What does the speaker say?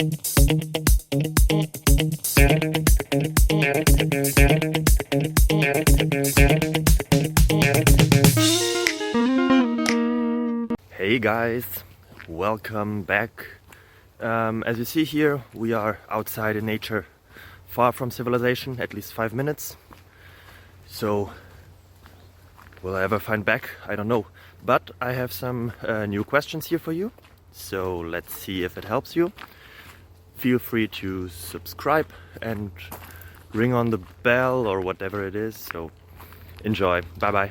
Hey guys, welcome back. As you see here, we are outside in nature, far from civilization, at least 5 minutes. So, will I ever find back? I don't know. But I have some new questions here for you. So let's see if it helps you. Feel free to subscribe and ring on the bell or whatever it is. So enjoy. Bye bye.